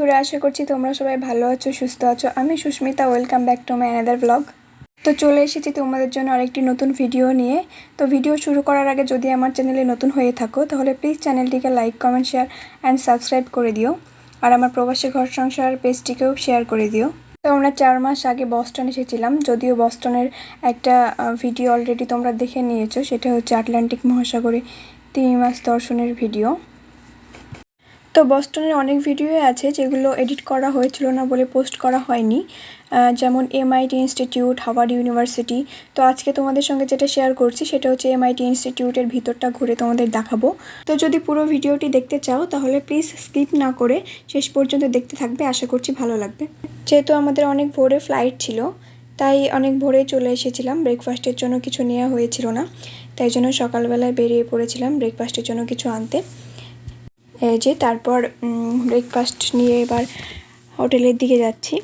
বন্ধুরা, আশা করছি তোমরা সবাই ভালো আছো, সুস্থ আছো। আমি Sushmita, welcome back to my another blog. তো চলে এসেছি তোমাদের জন্য আরেকটি নতুন ভিডিও নিয়ে। তো ভিডিও শুরু করার আগে যদি আমার চ্যানেলে নতুন হয়ে থাকো তাহলে প্লিজ চ্যানেলটিকে like, comment, share and subscribe করে দিও। আর আমার প্রবাসী ঘর সংসার পেজটিকেও শেয়ার করে দিও। তো আমরা 4 মাস আগে বস্টন এসেছিলাম, যদিও বস্টনের একটা ভিডিও অলরেডি তোমরা দেখে নিয়েছো। সেটা হচ্ছে আটলান্টিক মহাসাগরে 3 মাস দর্শনের ভিডিও। তো বস্টনের অনেক ভিডিওই আছে যেগুলো এডিট করা হয়েছিল না বলে পোস্ট করা হয়নি, যেমন MIT ইনস্টিটিউট, হার্ভার্ড ইউনিভার্সিটি। তো আজকে তোমাদের সঙ্গে যেটা শেয়ার করছি সেটা হচ্ছে MIT ইনস্টিটিউটের ভিতরটা ঘুরে তোমাদের দেখাবো। তো যদি পুরো ভিডিওটি দেখতে চাও তাহলে প্লিজ স্কিপ না করে শেষ পর্যন্ত দেখতে থাকবে, আশা করছি ভালো লাগবে। যেহেতু আমাদের অনেক ভোরে ফ্লাইট ছিল তাই অনেক ভোরেই চলে এসেছিলাম। ব্রেকফাস্টের জন্য কিছু নেওয়া হয়েছিল না, তাই জন্য সকালবেলায় বেরিয়ে পড়েছিলাম ব্রেকফাস্টের জন্য কিছু আনতে। এই যে তারপর ব্রেকফাস্ট নিয়ে এবার হোটেলের দিকে যাচ্ছি।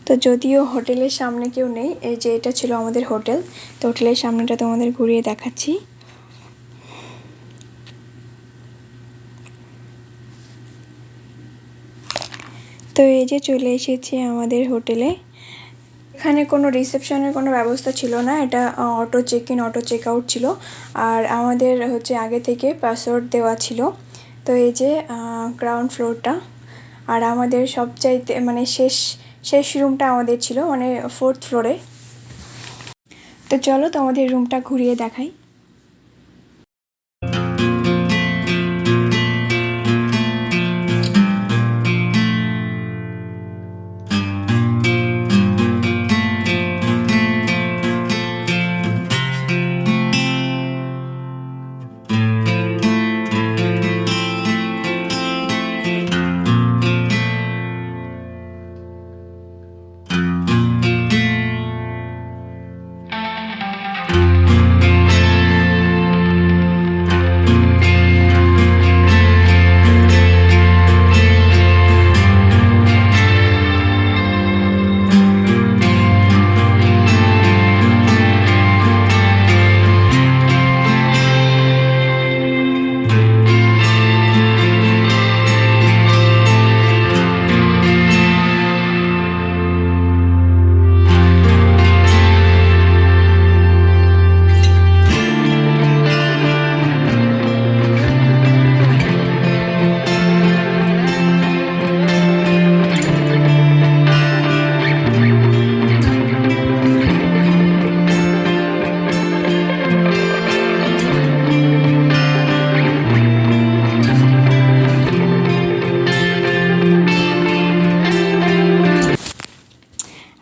তো যদিও হোটেলের সামনে কেউ নেই, এই যে এটা ছিল আমাদের হোটেল। তো হোটেলের সামনেটা তোমাদের ঘুরিয়ে দেখাচ্ছি। তো এই যে চলে এসেছি আমাদের হোটেলে। এখানে কোনো রিসেপশনের কোনো ব্যবস্থা ছিল না, এটা auto check in auto check out ছিল। আর আমাদের হচ্ছে আগে থেকে পাসওয়ার্ড দেওয়া ছিল। তো এই যে গ্রাউন্ড ফ্লোরটা, আর আমাদের সবচাইতে মানে শেষ রুমটা আমাদের ছিল, মানে 4th ফ্লোরে। তো চলো তোমাদের রুমটা ঘুরিয়ে দেখাই।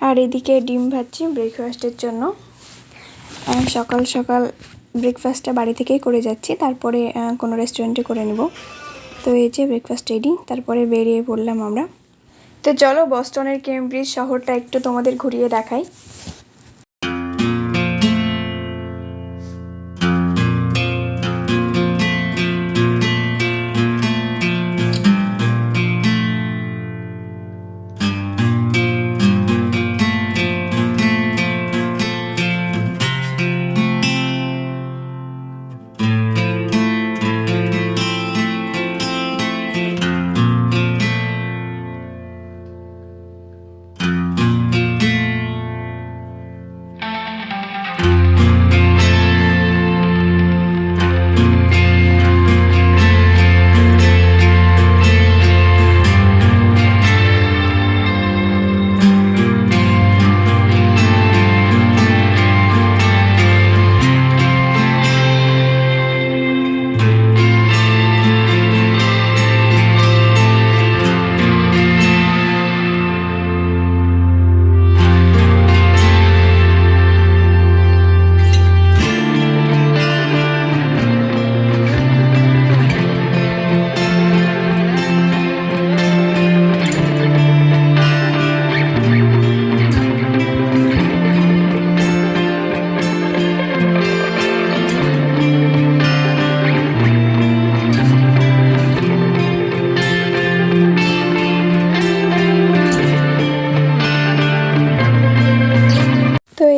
আর এদিকে ডিম ভাজছি ব্রেকফাস্টের জন্য। সকাল সকাল ব্রেকফাস্টটা বাড়ি থেকেই করে যাচ্ছি, তারপরে কোনো রেস্টুরেন্টে করে নেব। তো এই যে ব্রেকফাস্ট রেডি, তারপরে বেরিয়ে পড়লাম আমরা। তো চলো বস্টনের কেমব্রিজ শহরটা একটু তোমাদের ঘুরিয়ে দেখাই।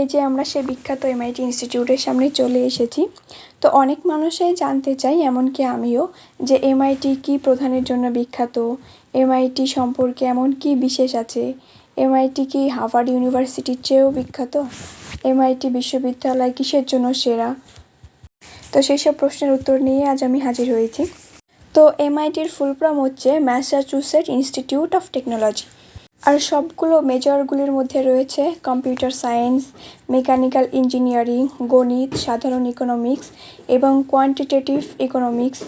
এই যে আমরা সেই বিখ্যাত MIT ইনস্টিটিউটের সামনে চলে এসেছি। তো অনেক মানুষই জানতে চাই, এমনকি আমিও, যে MIT কি প্রধানের জন্য বিখ্যাত, এমআইটি সম্পর্কে এমন কি বিশেষ আছে, এমআইটি কি হার্ভার্ড ইউনিভার্সিটির চেয়েও বিখ্যাত, এমআইটি বিশ্ববিদ্যালয় কিসের জন্য সেরা। তো সেই সব প্রশ্নের উত্তর নিয়ে আজ আমি হাজির হয়েছি। তো এমআইটির ফুল ফর্ম হচ্ছে ম্যাসাচুসেটস ইনস্টিটিউট অফ টেকনোলজি। আর সবগুলো মেজরগুলির মধ্যে রয়েছে কম্পিউটার সায়েন্স, মেকানিক্যাল ইঞ্জিনিয়ারিং, গণিত, সাধারণ ইকোনমিক্স এবং quantitative economics,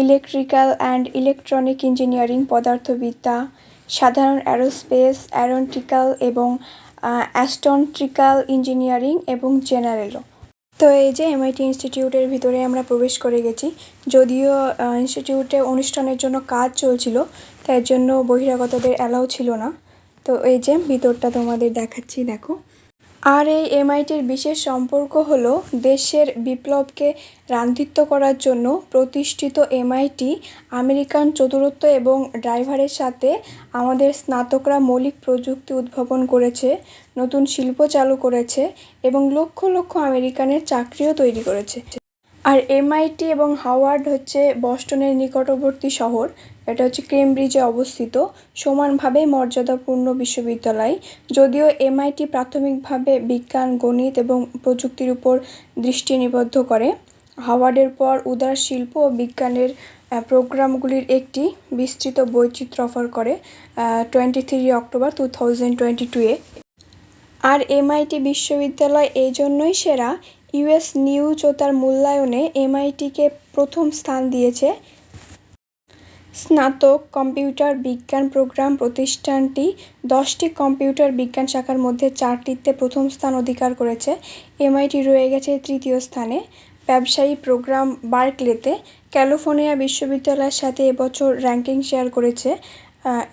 electrical and electronic engineering, পদার্থবিদ্যা, সাধারণ অ্যারোস্পেস, অ্যারোনটিক্যাল এবং অ্যাস্ট্রনটিক্যাল ইঞ্জিনিয়ারিং এবং জেনারেলও। তো এই যে এমআইটি ইনস্টিটিউটের ভিতরে আমরা প্রবেশ করে গেছি। যদিও ইনস্টিটিউটে অনুষ্ঠানের জন্য কাজ চলছিল, তাই জন্য বহিরাগতদের অ্যালাউ ছিল না। তো এই যে ভিতরটা তোমাদের দেখাচ্ছি, দেখো। আর এই এমআইটির বিশেষ সম্পর্ক হলো দেশের বিপ্লবকে রান্ধিত্ব করার জন্য প্রতিষ্ঠিত এমআইটি আমেরিকান চতুরত্ব এবং ড্রাইভারের সাথে আমাদের স্নাতকরা মৌলিক প্রযুক্তি উদ্ভাবন করেছে, নতুন শিল্প চালু করেছে এবং লক্ষ লক্ষ আমেরিকানের চাকরিও তৈরি করেছে। আর এমআইটি এবং হাওয়ার্ড হচ্ছে বস্টনের নিকটবর্তী শহর। এটা হচ্ছে কেমব্রিজে অবস্থিত, সমানভাবে মর্যাদাপূর্ণ বিশ্ববিদ্যালয়। যদিও এমআইটি প্রাথমিকভাবে বিজ্ঞান, গণিত এবং প্রযুক্তির উপর দৃষ্টি নিবদ্ধ করে, হাওয়ার্ডের পর উদার শিল্প ও বিজ্ঞানের প্রোগ্রামগুলির একটি বিস্তৃত বৈচিত্র্য অফার করে 23 অক্টোবর 2022-এ। আর এমআইটি বিশ্ববিদ্যালয় এই জন্যই সেরা, ইউএস নিউজ ও তার মূল্যায়নে এমআইটিকে প্রথম স্থান দিয়েছে। স্নাতক কম্পিউটার বিজ্ঞান প্রোগ্রাম প্রতিষ্ঠানটি 10টি কম্পিউটার বিজ্ঞান শাখার মধ্যে 4টিতে প্রথম স্থান অধিকার করেছে। এমআইটি রয়ে গেছে তৃতীয় স্থানে। ব্যবসায়ী প্রোগ্রাম বার্কলেতে ক্যালিফোর্নিয়া বিশ্ববিদ্যালয়ের সাথে এবছর র্যাঙ্কিং শেয়ার করেছে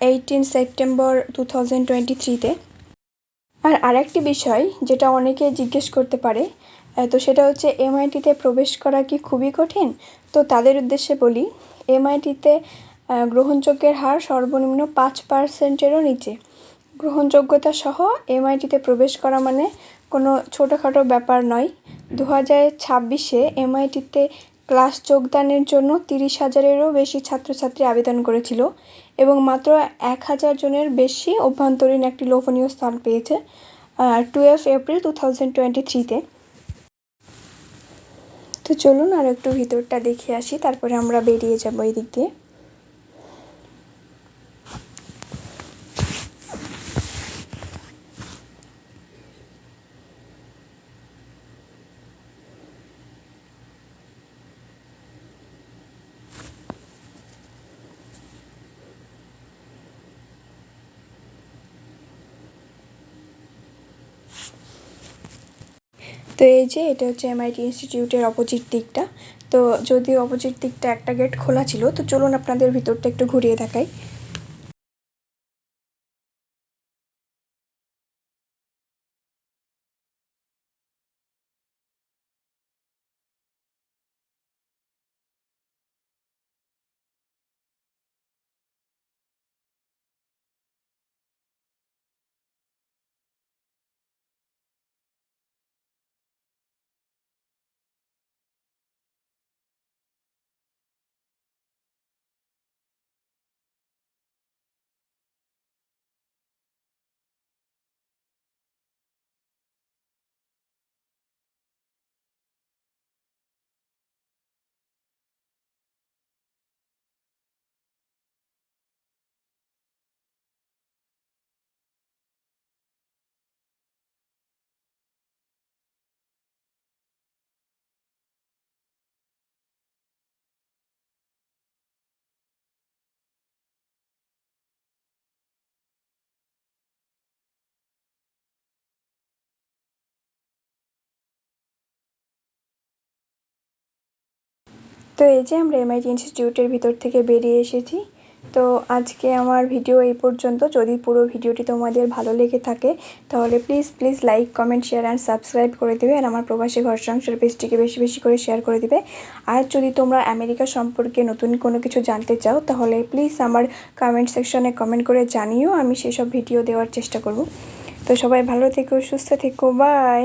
18 সেপ্টেম্বর 2023-তে। আর আরেকটি বিষয় যেটা অনেকে জিজ্ঞেস করতে পারে, তো সেটা হচ্ছে এমআইটিতে প্রবেশ করা কি খুবই কঠিন। তো তাদের উদ্দেশ্যে বলি, এমআইটিতে গ্রহণযোগ্যের হার সর্বনিম্ন 5%-এরও নিচে। গ্রহণযোগ্যতা সহ এমআইটিতে প্রবেশ করা মানে কোনো ছোটোখাটো ব্যাপার নয়। 2026-এ এমআইটিতে ক্লাস যোগদানের জন্য 30,000-এরও বেশি ছাত্রছাত্রী আবেদন করেছিল এবং মাত্র 1,000 জনের বেশি অভ্যন্তরীণ একটি লোভনীয় স্থান পেয়েছে 12 এপ্রিল 2023-তে। তো চলুন আর একটু ভিতরটা দেখে আসি, তারপরে আমরা বেরিয়ে যাবো এই দিক দিয়ে। তো এই যে এটা হচ্ছে এমআইটি ইনস্টিটিউটের অপোজিট দিকটা। তো যদিও অপোজিট দিকটা একটা গেট খোলা ছিল, তো চলুন আপনাদের ভিতরটা একটু ঘুরিয়ে দেখাই। তো এই যে আমরা এমআইটি ইনস্টিটিউটের ভিতর থেকে বেরিয়ে এসেছি। তো আজকে আমার ভিডিও এই পর্যন্ত। যদি পুরো ভিডিওটি তোমাদের ভালো লেগে থাকে তাহলে please like, comment, share and subscribe করে দিবে। আর আমার প্রবাসী ঘর সংসার পেজটিকে বেশি বেশি করে শেয়ার করে দিবে। আর যদি তোমরা আমেরিকা সম্পর্কে নতুন কোনো কিছু জানতে চাও তাহলে প্লিজ আমার কমেন্ট সেকশনে কমেন্ট করে জানিও, আমি সেসব ভিডিও দেওয়ার চেষ্টা করব। তো সবাই ভালো থেকো, সুস্থ থেকো, বাই।